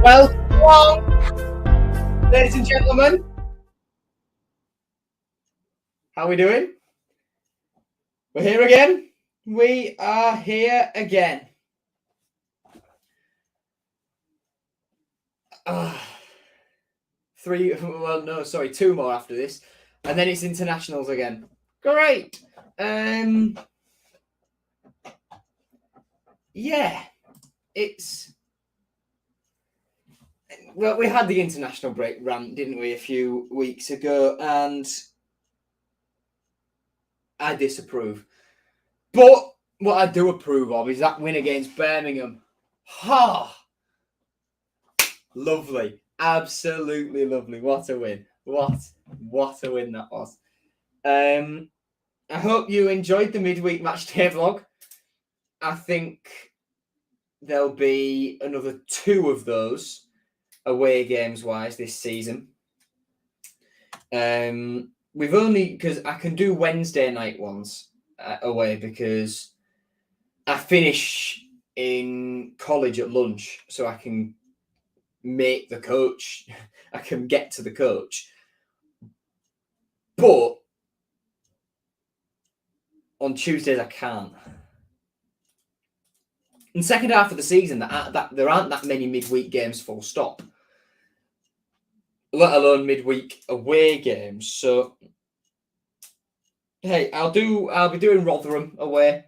Welcome, ladies and gentlemen. How are we doing? We're here again. We are here again. Two more after this. And then it's internationals again. Great. Yeah, it's... Well, we had the international break rant, didn't we, a few weeks ago, and I disapprove. But what I do approve of is that win against Birmingham. Ha! Lovely. Absolutely lovely. What a win. What a win that was. I hope you enjoyed the midweek matchday vlog. I think there'll be another 2 of those away games wise this season. We've only, because I can do Wednesday night ones away because I finish in college at lunch, so I can make the coach. I can get to the coach. But on Tuesdays I can't. In the second half of the season, that there aren't that many midweek games full stop, let alone midweek away games. So hey, I'll be doing Rotherham away.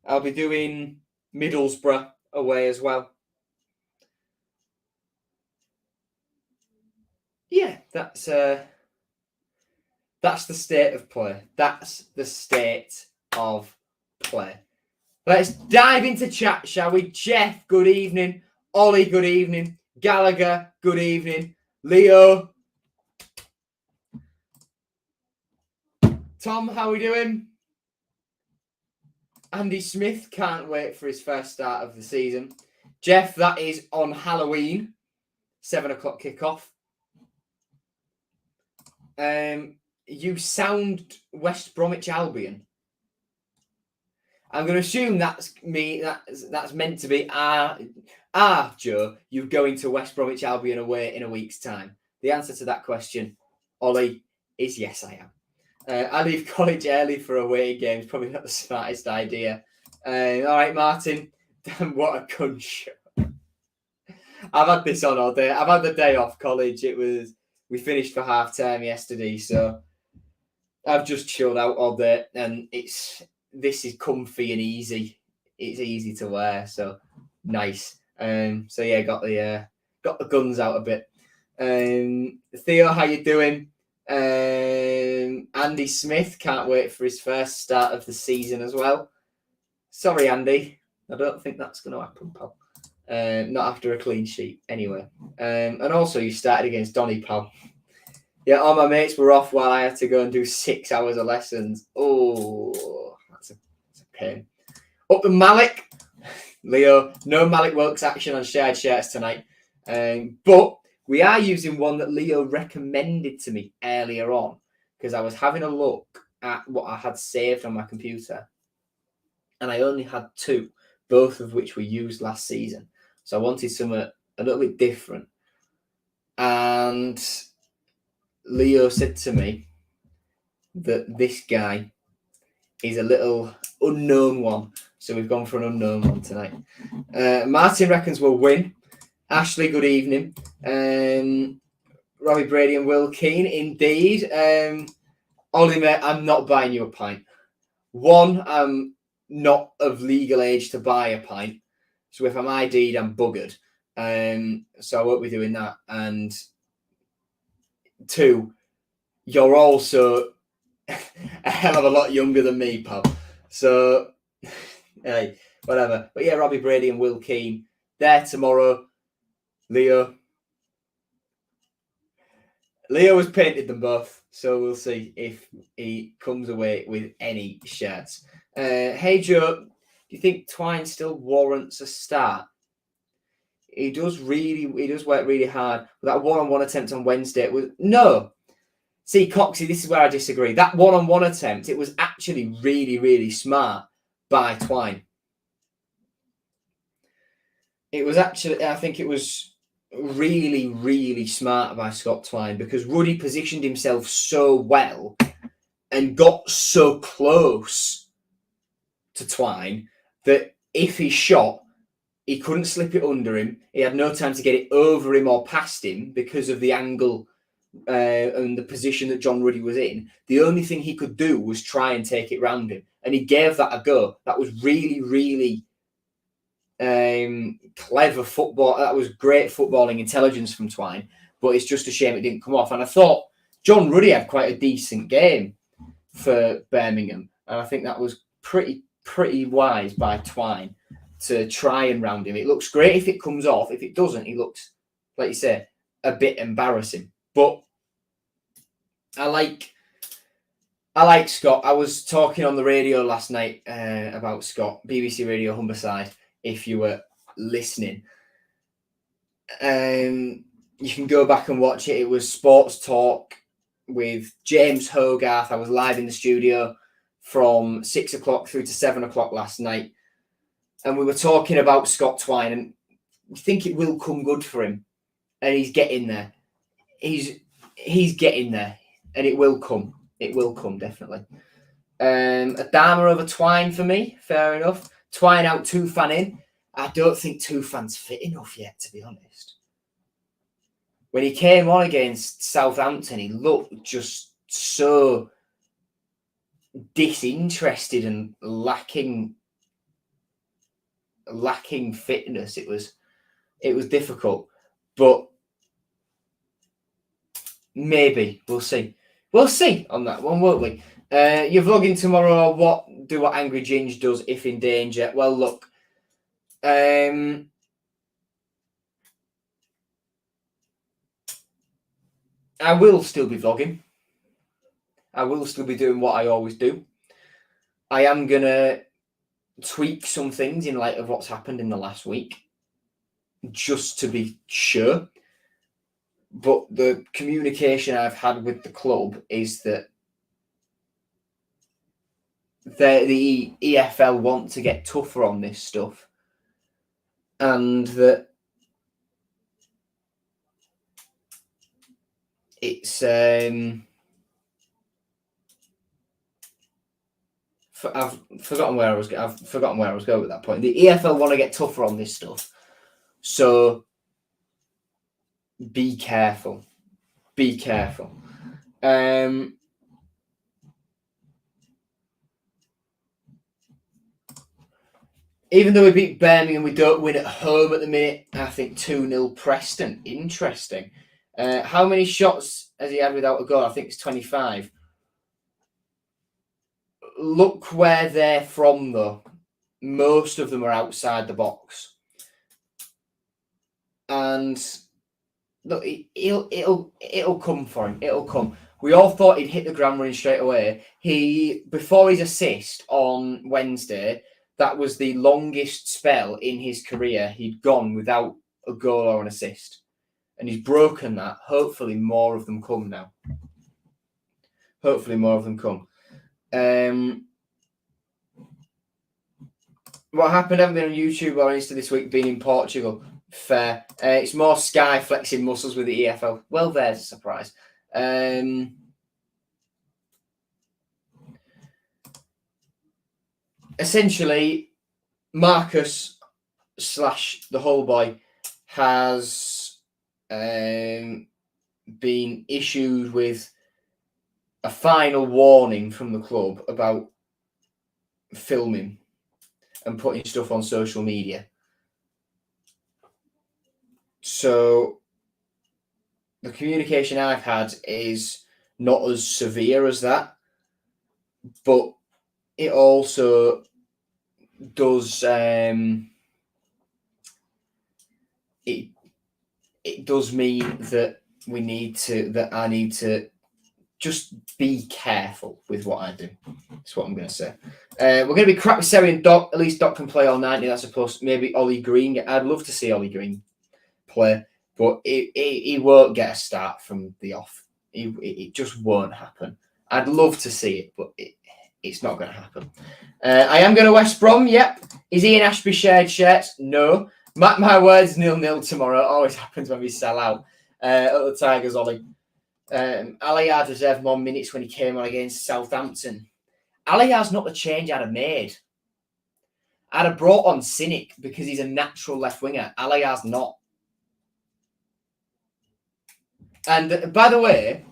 I'll be doing Middlesbrough away as well. Yeah, that's the state of play. That's the state of play. Let's dive into chat, shall we? Jeff, good evening. Ollie, good evening. Gallagher, good evening. Leo. Tom, how are we doing? Andy Smith, can't wait for his first start of the season. Jeff, that is on Halloween. 7 o'clock kickoff. You sound West Bromwich Albion. I'm going to assume that's me. That's meant to be Joe, you're going to West Bromwich Albion away in a week's time. The answer to that question, Ollie, is yes, I am. I leave college early for away games. Probably not the smartest idea. All right, Martin. Damn, what a cunt show. I've had this on all day. I've had the day off college. We finished for half term yesterday, so I've just chilled out all day, and this is comfy and easy. It's easy to wear, so nice. So yeah, got the guns out a bit. Theo, how you doing? Andy Smith, can't wait for his first start of the season as well. Sorry, Andy, I don't think that's going to happen, pal. Not after a clean sheet, anyway. And also, you started against Donny, pal. Yeah, all my mates were off while I had to go and do 6 hours of lessons. Oh, that's a pain. Up to Malik. Leo, no Malik Wilkes action on shared shirts tonight. But we are using one that Leo recommended to me earlier on because I was having a look at what I had saved on my computer. And I only had 2, both of which were used last season. So I wanted something a little bit different. And Leo said to me that this guy is a little unknown one. So we've gone for an unknown one tonight. Martin reckons we'll win. Ashley, good evening. Robbie Brady and Will Keane, indeed. Ollie, mate, I'm not buying you a pint. One, I'm not of legal age to buy a pint. So if I'm ID'd, I'm buggered. So I won't be doing that. And 2, you're also a hell of a lot younger than me, pal. So, hey, whatever. But yeah, Robbie Brady and Will Keane, there tomorrow. Leo has painted them both, so we'll see if he comes away with any shirts. Hey, Joe, do you think Twine still warrants a start? He does work really hard. But that one-on-one attempt on Wednesday was no. See, Coxie, this is where I disagree. That one-on-one attempt, it was actually really, really smart by Twine. It was actually, I think it was really, really smart by Scott Twine, because Ruddy positioned himself so well and got so close to Twine that if he shot, he couldn't slip it under him. He had no time to get it over him or past him because of the angle and the position that John Ruddy was in. The only thing he could do was try and take it round him. And he gave that a go. That was really, really clever football. That was great footballing intelligence from Twine. But it's just a shame it didn't come off. And I thought John Ruddy had quite a decent game for Birmingham. And I think that was pretty wise by Twine to try and round him. It looks great if it comes off. If it doesn't, he looks, like you say, a bit embarrassing. But I like Scott. I was talking on the radio last night about Scott, BBC Radio Humberside, if you were listening. You can go back and watch it. It was Sports Talk with James Hogarth. I was live in the studio from 6 o'clock through to 7 o'clock last night. And we were talking about Scott Twine, and we think it will come good for him. And he's getting there. He's getting there. And it will come. It will come, definitely. Adama over Twine for me. Fair enough. Twine out, Tufan in. I don't think Tufan's fit enough yet, to be honest. When he came on against Southampton, he looked just so disinterested and lacking fitness. It was difficult, but maybe we'll see on that one, won't we? You're vlogging tomorrow. What Angry Ginge does if in danger? Well, look, I will still be vlogging. I will still be doing what I always do. I am gonna tweak some things in light of what's happened in the last week, just to be sure. But the communication I've had with the club is that the EFL want to get tougher on this stuff, and that it's I've forgotten where I was going at that point. The EFL want to get tougher on this stuff, so be careful. Be careful. Even though we beat Birmingham, we don't win at home at the minute. I think 2-0 Preston. Interesting. How many shots has he had without a goal? I think it's 25. Look where they're from, though. Most of them are outside the box. And look, it'll come for him. It'll come. We all thought he'd hit the ground running straight away. Before his assist on Wednesday, that was the longest spell in his career he'd gone without a goal or an assist. And he's broken that. Hopefully more of them come now. What happened? I haven't been on YouTube or Insta this week, being in Portugal. Fair. It's more Sky flexing muscles with the EFL. Well, there's a surprise. Essentially, Marcus / the whole boy has been issued with a final warning from the club about filming and putting stuff on social media. So the communication I've had is not as severe as that, but it also does it does mean that I need to just be careful with what I do. That's what I'm going to say. We're going to be crap with Seri and Doc. At least Doc can play all 90, that's a plus. Maybe Ollie Green. I'd love to see Ollie Green play, but he won't get a start from the off. It just won't happen. I'd love to see it, but it's not going to happen. I am going to West Brom. Yep. Is Ian Ashby shared shirts? No. My words, 0-0 tomorrow. It always happens when we sell out at the Tigers, Ollie. Aliyah deserved more minutes when he came on against Southampton. Aliyah's not the change I'd have made. I'd have brought on Cynic because he's a natural left winger. Aliyah's not. And by the way,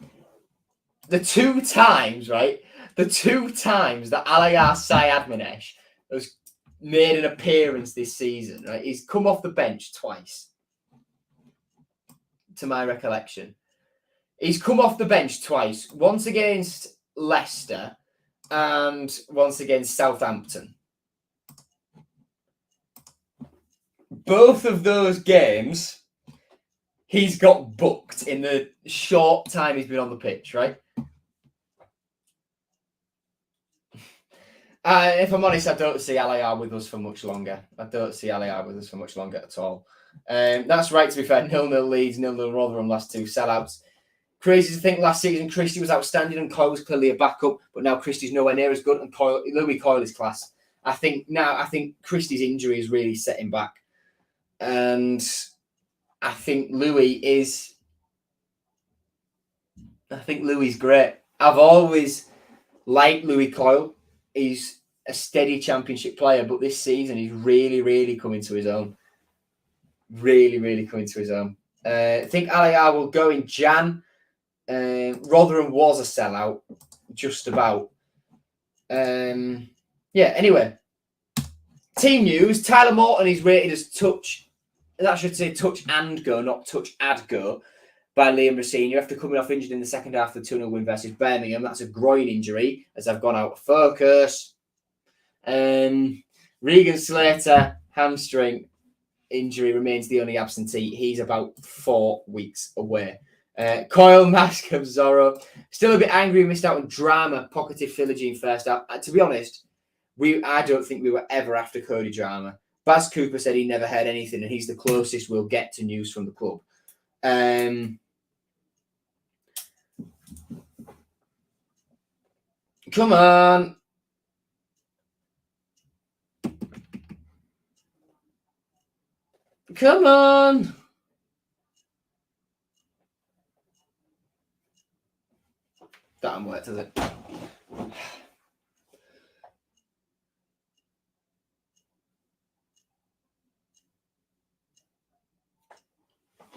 the two times that Aliyah Sayadmanesh has made an appearance this season, right? He's come off the bench twice, to my recollection. He's come off the bench twice, once against Leicester and once against Southampton. Both of those games, he's got booked in the short time he's been on the pitch, right? If I'm honest, I don't see Aliyah with us for much longer. I don't see Aliyah with us for much longer at all. That's right, to be fair. 0-0 Leeds, 0-0 Rotherham, last two sellouts. Crazy to think last season Christie was outstanding and Coyle was clearly a backup, but now Christie's nowhere near as good and Louis Coyle is class. I think Christie's injury has really set him back. And I think Louis is great. I've always liked Louis Coyle. He's a steady championship player, but this season he's really, really coming to his own. Really, really coming to his own. I think Aliyah will go in Jan. Rotherham was a sellout, just about. Anyway. Team news. Tyler Morton is rated as touch and go, not touch and go, by Liam Rosenior after coming off injured in the second half of the 2-0 win versus Birmingham. That's a groin injury, as I've gone out of focus. Regan Slater, hamstring injury, remains the only absentee. He's about 4 weeks away. Coyle, Mask of Zorro. Still a bit angry we missed out on drama, pocketed Philogene first half. To be honest, I don't think we were ever after Cody Drama. Baz Cooper said he never heard anything, and he's the closest we'll get to news from the club. Come on. Come on. That hasn't worked, has it?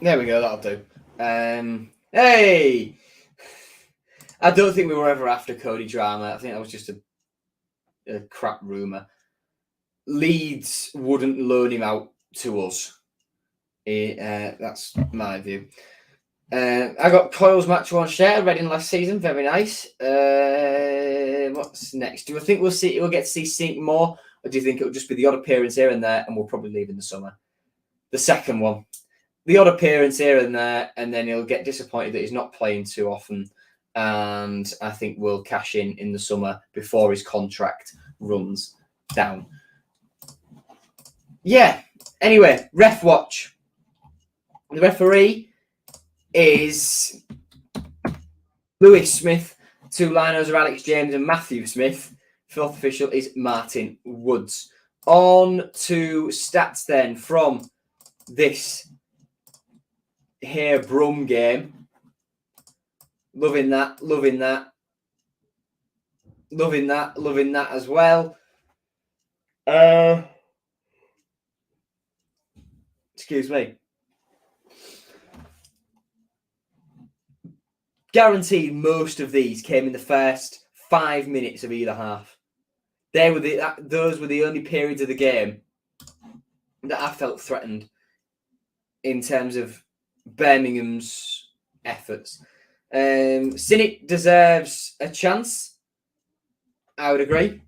There we go, that'll do. Hey! I don't think we were ever after Cody Drama. I think that was just a crap rumour. Leeds wouldn't loan him out to us. That's my view. I got Coyle's match one share, Reading last season. Very nice. What's next? Do you think we'll get to see Sink more? Or do you think it'll just be the odd appearance here and there and we'll probably leave in the summer? The second one. The odd appearance here and there, and then he'll get disappointed that he's not playing too often. And I think we'll cash in the summer before his contract runs down. Yeah. Anyway, ref watch. The referee is Lewis Smith. 2 linos are Alex James and Matthew Smith. 4th official is Martin Woods. On to stats then from this here Brum game. Loving that as well. Excuse me. Guaranteed most of these came in the first 5 minutes of either half. Those were the only periods of the game that I felt threatened in terms of Birmingham's efforts. Cynic deserves a chance. I would agree.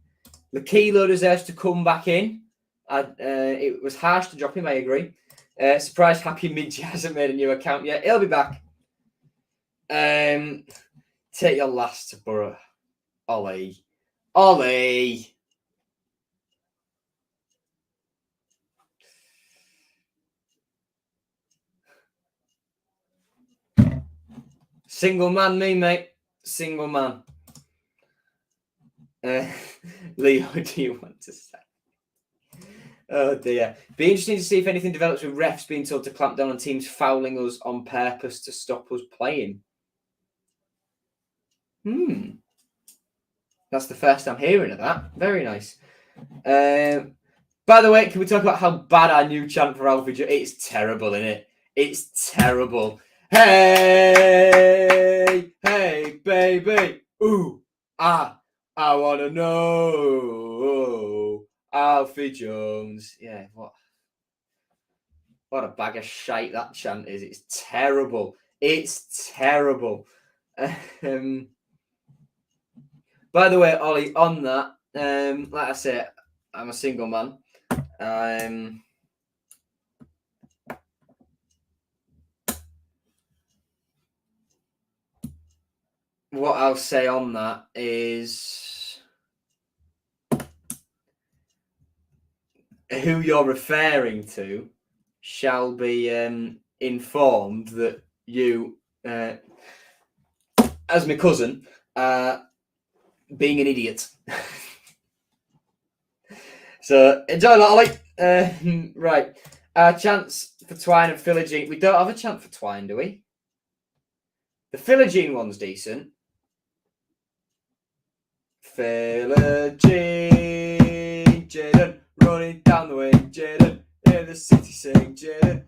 Lakilo deserves to come back in. It was harsh to drop him, I agree. Surprised Happy Midge hasn't made a new account yet. He'll be back. Take your last to Borough. Ollie. Single man, me, mate. Single man. Leo, do you want to say? Oh dear. Be interesting to see if anything develops with refs being told to clamp down on teams fouling us on purpose to stop us playing. That's the first I'm hearing of that. Very nice. By the way, can we talk about how bad our new chant for Alfie? It's terrible, isn't it? It's terrible. Hey, hey, baby. Ooh, I want to know. Alfie Jones. Yeah, what a bag of shite that chant is. It's terrible. It's terrible. By the way, Ollie, on that, like I said, I'm a single man. What I'll say on that is who you're referring to shall be informed that you, as my cousin, being an idiot. So enjoy that, Ollie. Right. Chance for Twine and Philogene. We don't have a chant for Twine, do we? The Philogene one's decent. Philogene, Jaden, running down the way, Jaden, hear the city sing, Jaden.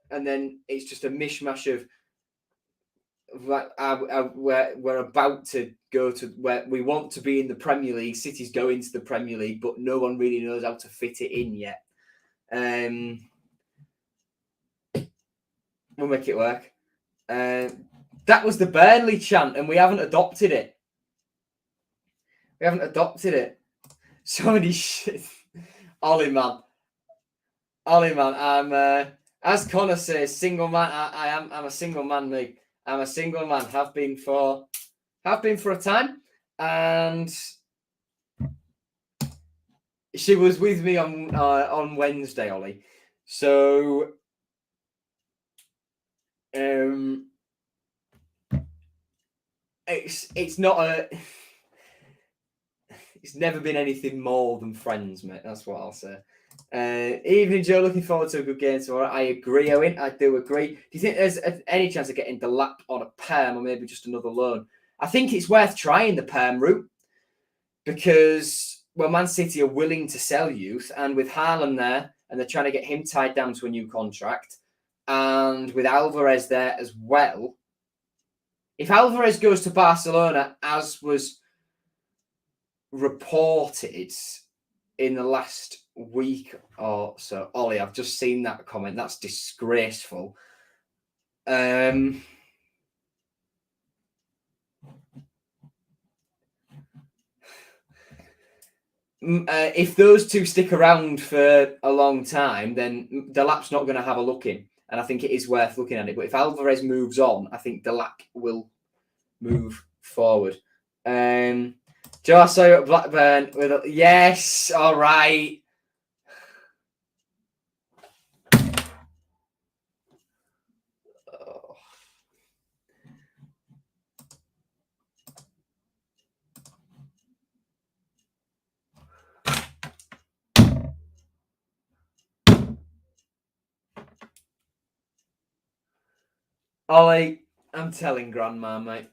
And then it's just a mishmash of we're about to go to where we want to be in the Premier League. City's going to the Premier League, but no one really knows how to fit it in yet. We'll make it work. That was the Burnley chant, and we haven't adopted it. So many shit. Ollie man. I'm as Connor says, single man. I'm a single man, mate. I'm a single man. Have been for a time, and she was with me on Wednesday, Ollie. So it's not a. It's never been anything more than friends, mate. That's what I'll say. Evening, Joe. Looking forward to a good game tomorrow. I agree, Owen. I do agree. Do you think there's any chance of getting Delap on a perm or maybe just another loan? I think it's worth trying the perm route because, well, Man City are willing to sell youth, and with Haaland there, and they're trying to get him tied down to a new contract, and with Alvarez there as well. If Alvarez goes to Barcelona, as was reported in the last week or so, Ollie, I've just seen that comment. That's disgraceful. If those two stick around for a long time, then Delap's not going to have a look in, and I think it is worth looking at it. But if Alvarez moves on, I think Delap will move forward. Joe, I saw you at Blackburn with yes, all right. Oh. Ollie, I'm telling Grandma, mate.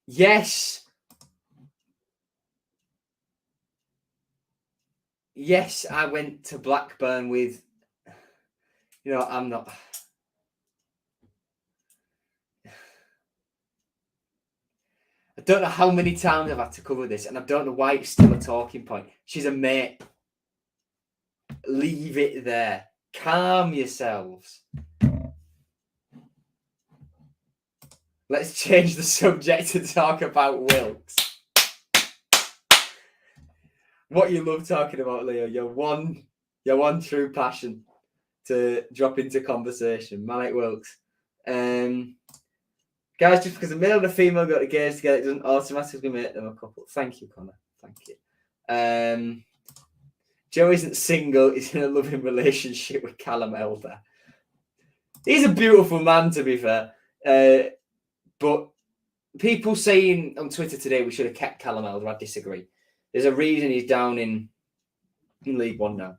Yes. Yes, I went to Blackburn with, I'm not. I don't know how many times I've had to cover this, and I don't know why it's still a talking point. She's a mate. Leave it there. Calm yourselves. Let's change the subject to talk about Wilkes. What you love talking about, Leo. Your one true passion to drop into conversation. Malik Wilkes. Guys, just because a male and a female got engaged together, it doesn't automatically make them a couple. Thank you, Connor. Thank you. Joe isn't single. He's in a loving relationship with Callum Elder. He's a beautiful man, to be fair. But people saying on Twitter today we should have kept Callum Elder. I disagree. There's a reason he's down in League One now.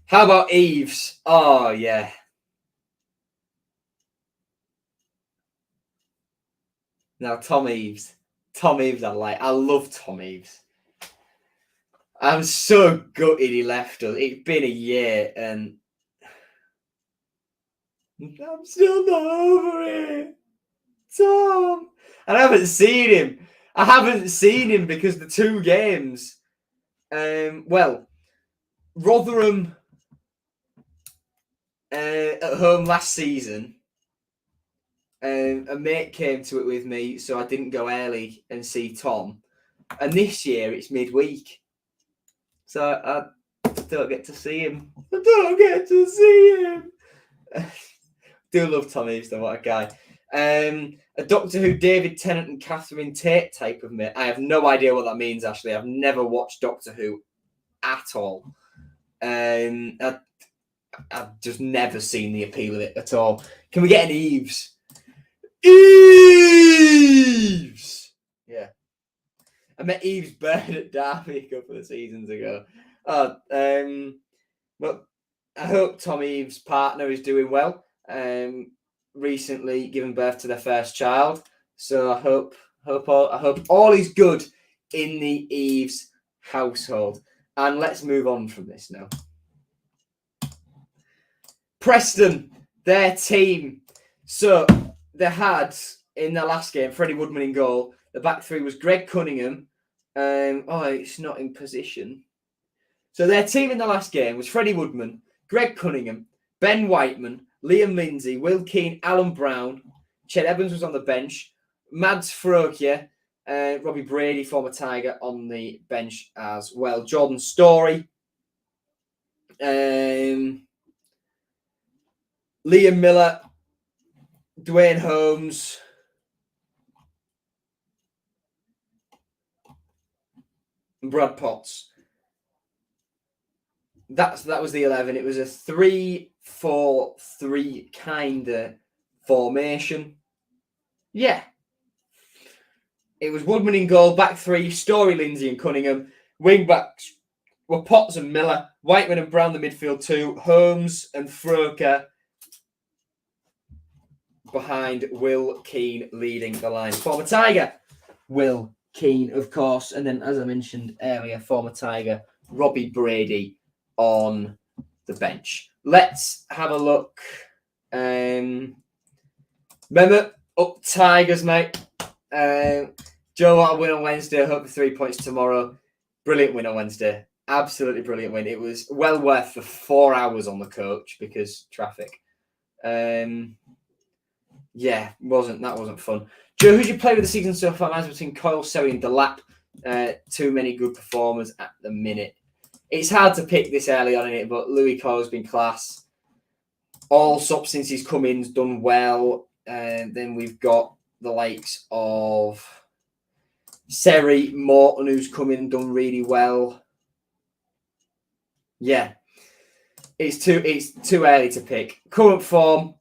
How about Eves? Oh, yeah. Now, Tom Eves. Tom Eves, I love Tom Eves. I'm so gutted he left us. It's been a year and I'm still not over it. Tom. And I haven't seen him. I haven't seen him because the 2 games. Well, Rotherham at home last season. A mate came to it with me, so I didn't go early and see Tom. And this year it's midweek. So I don't get to see him. I don't get to see him. Do love Tom Eves, though. What a guy. A Doctor Who David Tennant and Catherine Tate type of mate. I have no idea what that means, Ashley. I've never watched Doctor Who at all. I've just never seen the appeal of it at all. Can we get an Eves? Eves! Yeah. I met Eves Bird at Derby a couple of seasons ago. But I hope Tom Eves' partner is doing well. Recently given birth to their first child. So I hope all is good in the Eves household. And let's move on from this now. Preston, their team. So they had in their last game Freddie Woodman in goal. The back 3 was Greg Cunningham. It's not in position. So their team in the last game was Freddie Woodman, Greg Cunningham, Ben Whiteman, Liam Lindsay, Will Keane, Alan Brown. Ched Evans was on the bench. Mads Frokia, Robbie Brady, former Tiger, on the bench as well. Jordan Story. Liam Miller, Dwayne Holmes, and Brad Potts. That was the 11. It was a 3-4-3 kind of formation. Yeah. It was Woodman in goal, back 3, Story, Lindsay and Cunningham. Wing backs were Potts and Miller, Whiteman and Brown the midfield 2, Holmes and Froker behind Will Keane leading the line. Former Tiger, Will Keane, of course. And then, as I mentioned earlier, former Tiger, Robbie Brady on the bench. Let's have a look. Remember, up Tigers, mate. Joe, what a win on Wednesday. Hope for 3 points tomorrow. Brilliant win on Wednesday. Absolutely brilliant win. It was well worth the 4 hours on the coach because traffic. That wasn't fun. Joe, who'd you play with the season so far? Mine's between Coyle, Surrey and Delap. Too many good performers at the minute. It's hard to pick this early on in it, but Louis Coyle's been class. Allsop, since he's come in, has done well. Then we've got the likes of Seri Morton, who's come in and done really well. Yeah. It's too early to pick. Current form.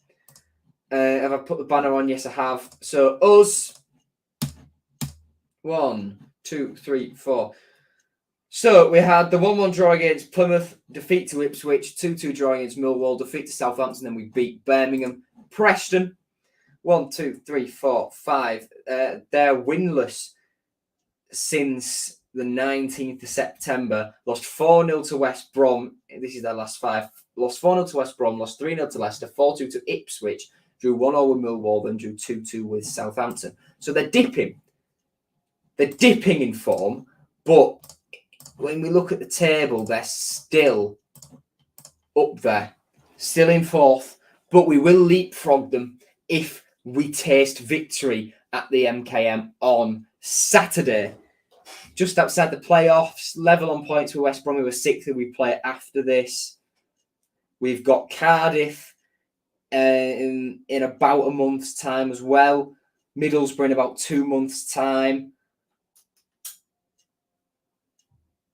Have I put the banner on? Yes, I have. So us. 1, 2, 3, 4. So we had the 1-1 draw against Plymouth, defeat to Ipswich, 2-2 draw against Millwall, defeat to Southampton, then we beat Birmingham. Preston, 1, 2, 3, 4, 5. They're winless since the 19th of September. Lost 4-0 to West Brom. This is their last 5. Lost 4-0 to West Brom, lost 3-0 to Leicester, 4-2 to Ipswich, drew 1-0 with Millwall, then drew 2-2 with Southampton. So they're dipping. They're dipping in form, but when we look at the table, they're still up there, still in 4th, but we will leapfrog them if we taste victory at the MKM on Saturday. Just outside the playoffs, level on points with West Brom, we were 6th, and we play after this. We've got Cardiff in about a month's time as well. Middlesbrough in about 2 months' time.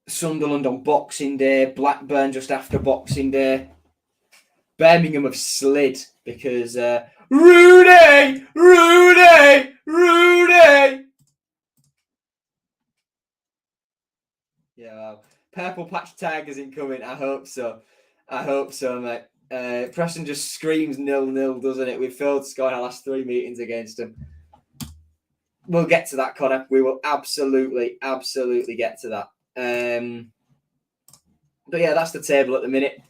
Sunderland on Boxing Day, Blackburn just after Boxing Day. Birmingham have slid because Rudy Rooney! Yeah, well, Purple Patch Tigers incoming. I hope so. Mate. Preston just screams 0-0, doesn't it? We've failed to score in our last 3 meetings against them. We'll get to that, Connor. We will absolutely get to that. But yeah, that's the table at the minute.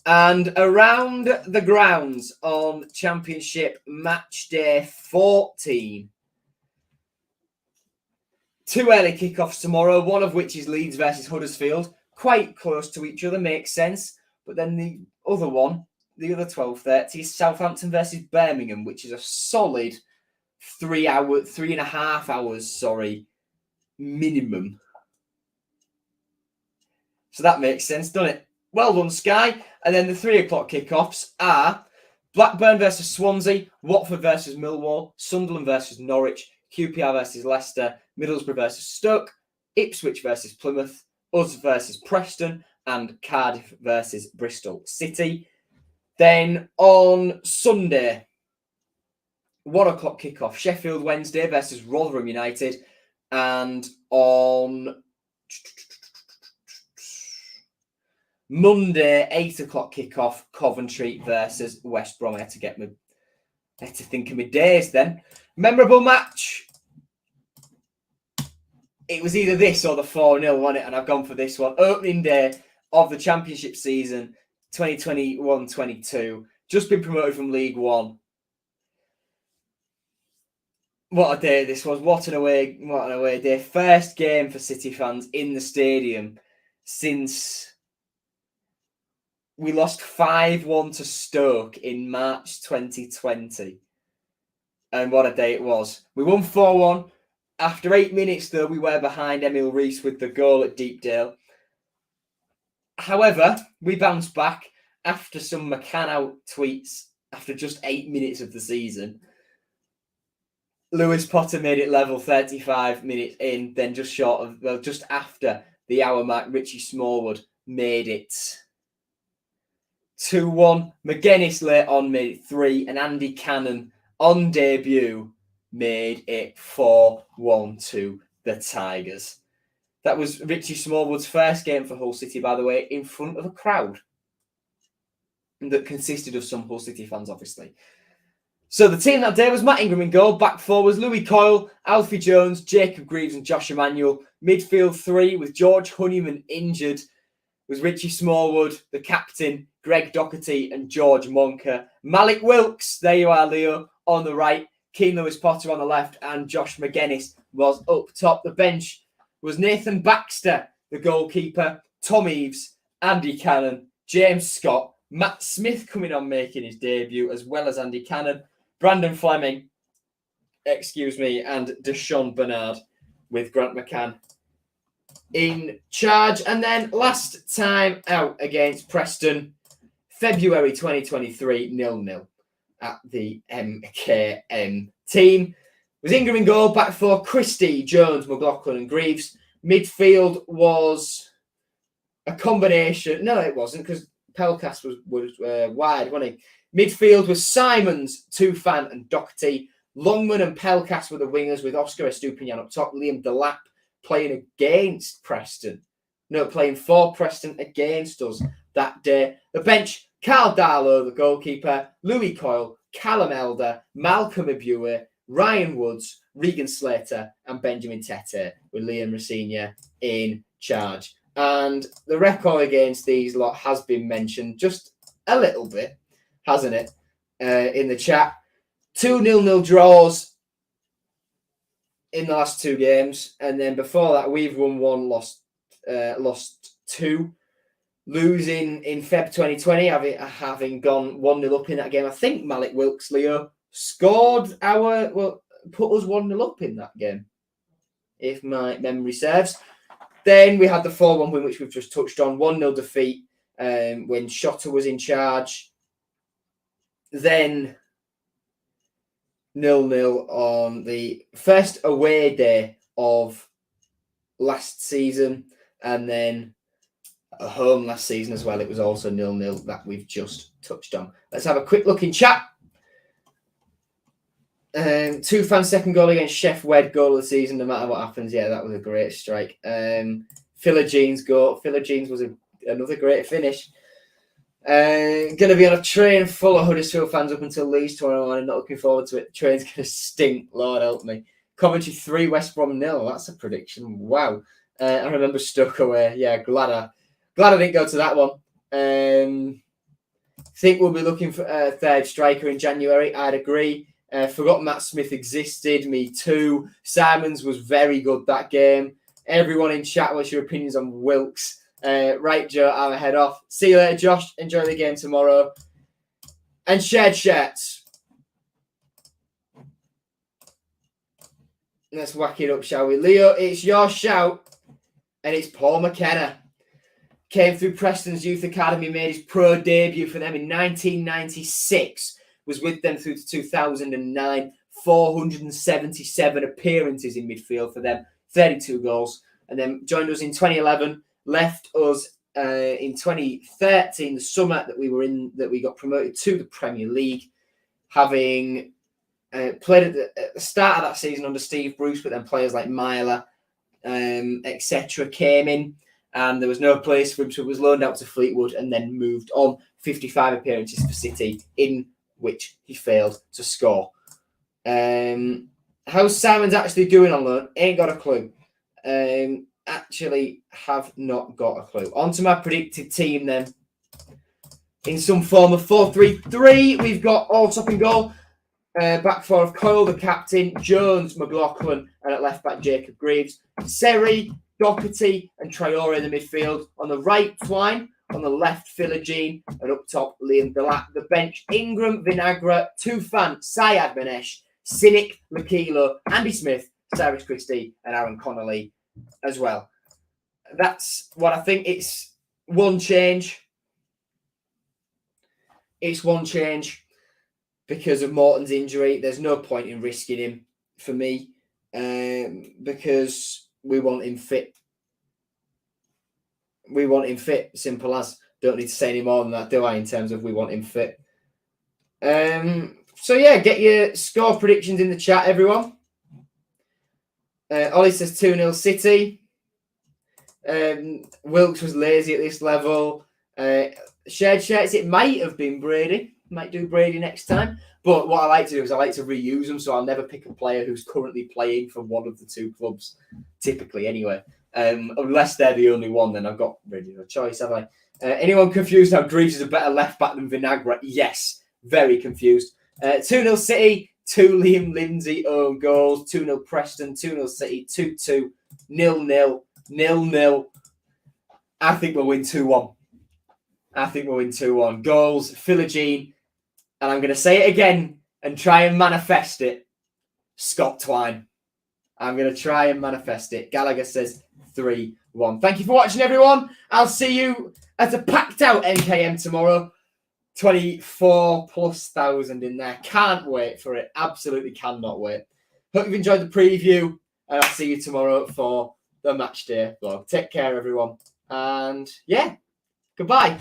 And around the grounds on Championship Match Day 14, 2 early kickoffs tomorrow, one of which is Leeds versus Huddersfield. Quite close to each other, makes sense. But then the other one, the other 12:30, is Southampton versus Birmingham, which is a solid 3.5 hours, minimum. So that makes sense, doesn't it? Well done, Sky. And then the 3 o'clock kickoffs are Blackburn versus Swansea, Watford versus Millwall, Sunderland versus Norwich, QPR versus Leicester, Middlesbrough versus Stoke, Ipswich versus Plymouth, us versus Preston, and Cardiff versus Bristol City. Then on Sunday, 1 o'clock kickoff, Sheffield Wednesday versus Rotherham United. And on Monday, 8 o'clock kickoff, Coventry versus West Brom. I had to think of my days then. Memorable match. It was either this or the 4-0, wasn't it? And I've gone for this one. Opening day of the Championship season, 2021-22. Just been promoted from League One. What a day this was. What an away day. First game for City fans in the stadium since we lost 5-1 to Stoke in March 2020. And what a day it was. We won 4-1. After 8 minutes, though, we were behind Emil Rees with the goal at Deepdale. However, we bounced back after some McCann out tweets after just 8 minutes of the season. Lewis Potter made it level 35 minutes in, then just after the hour mark, Richie Smallwood made it 2-1. McGuinness late on made it 3, and Andy Cannon on debut made it 4-1 to the Tigers. That was Richie Smallwood's first game for Hull City, by the way, in front of a crowd that consisted of some Hull City fans, obviously. So the team that day was Matt Ingram in goal. Back four was Louis Coyle, Alfie Jones, Jacob Greaves and Josh Emanuel. Midfield 3 with George Honeyman injured was Richie Smallwood, the captain, Greg Doherty and George Monker. Malik Wilkes, there you are, Leo, on the right. Keane Lewis Potter on the left, and Josh McGuinness was up top. The bench was Nathan Baxter, the goalkeeper, Tom Eaves, Andy Cannon, James Scott, Matt Smith coming on making his debut, as well as Andy Cannon, Brandon Fleming, and Deshaun Bernard with Grant McCann in charge. And then last time out against Preston, February 2023, 0-0. At the MKM team was Ingram in goal, back four Christie, Jones, McLaughlin and Greaves. Midfield was a combination. No, it wasn't, because Pelkas was wide, wasn't he? Midfield was Simons, Tufan and Doherty. Longman and Pelkas were the wingers, with Oscar Estupinian up top. Liam Delap playing for Preston against us that day. The bench, Carl Darlow, the goalkeeper, Louis Coyle, Callum Elder, Malcolm Abue, Ryan Woods, Regan Slater, and Benjamin Tete, with Liam Rossigna in charge. And the record against these lot has been mentioned just a little bit, hasn't it, in the chat. 2 0-0 draws in the last 2 games. And then before that, we've won 1, lost 2. Losing in Feb 2020, having gone 1-0 up in that game. I think Malik Wilkes, Leo, put us 1-0 up in that game, if my memory serves. Then we had the 4-1 win, which we've just touched on. 1-0 defeat when Shotter was in charge. Then 0-0 on the first away day of last season. And then at home last season as well, it was also 0-0 that we've just touched on. Let's have a quick look in chat. Two fans' second goal against Chef Wed, goal of the season, no matter what happens. Yeah, that was a great strike. Philogene goal. Philogene was another great finish. Going to be on a train full of Huddersfield fans up until Leeds tomorrow morning. Not looking forward to it. The train's going to stink. Lord help me. Coventry 3, West Brom 0. That's a prediction. Wow. I remember Stoke away. Yeah, glad I didn't go to that one. Think we'll be looking for a third striker in January. I'd agree. Forgot Matt Smith existed. Me too. Simons was very good that game. Everyone in chat, what's your opinions on Wilkes? Right, Joe, I'm ahead off. See you later, Josh. Enjoy the game tomorrow. And shared shirts. Let's whack it up, shall we? Leo, it's your shout. And it's Paul McKenna. Came through Preston's youth academy, made his pro debut for them in 1996. Was with them through to 2009. 477 appearances in midfield for them. 32 goals. And then joined us in 2011. Left us in 2013, the summer that we got promoted to the Premier League, having played at the start of that season under Steve Bruce, but then players like Myler, etc. came in, and there was no place for him, so he was loaned out to Fleetwood and then moved on. 55 appearances for City, in which he failed to score. How's Simon's actually doing on loan? Ain't got a clue. Actually have not got a clue. On to my predicted team then. In some form of 4-3-3, we've got Allsop in goal. Back four of Coyle, the captain, Jones, McLaughlin, and at left back, Jacob Greaves. Seri, Doherty, and Traore in the midfield. On the right, Twine. On the left, Philogene. And up top, Liam Delap. The bench, Ingram, Vinagre, Tufan, Syed Manesh, Cynic, Lakilo, Andy Smith, Cyrus Christie, and Aaron Connolly as well. That's what I think. It's one change. It's one change because of Morton's injury. There's no point in risking him for me because we want him fit. We want him fit. Simple as. Don't need to say any more than that, do I, in terms of we want him fit. So, yeah, get your score predictions in the chat, everyone. Ollie says 2-0 City. Wilkes was lazy at this level. Shared shirts, it might have been Brady. Might do Brady next time. But what I like to do is I like to reuse them, so I'll never pick a player who's currently playing for one of the two clubs, typically anyway. Unless they're the only one, then I've got really no choice, have I? Anyone confused how Greaves is a better left back than Vinagre? Yes, very confused. 2-0 City. 2 Liam Lindsay own goals, 2-0 Preston, 2-0 City, 2-2, 0-0, 0-0. I think we'll win 2-1. I think we'll win 2-1. Goals, Philogene, and I'm going to say it again and try and manifest it. Scott Twine. I'm going to try and manifest it. Gallagher says 3-1. Thank you for watching, everyone. I'll see you at a packed out NKM tomorrow. 24,000+ in there. Can't wait for it. Absolutely cannot wait. Hope you've enjoyed the preview. And I'll see you tomorrow for the Matchday vlog. Take care, everyone. And yeah, goodbye.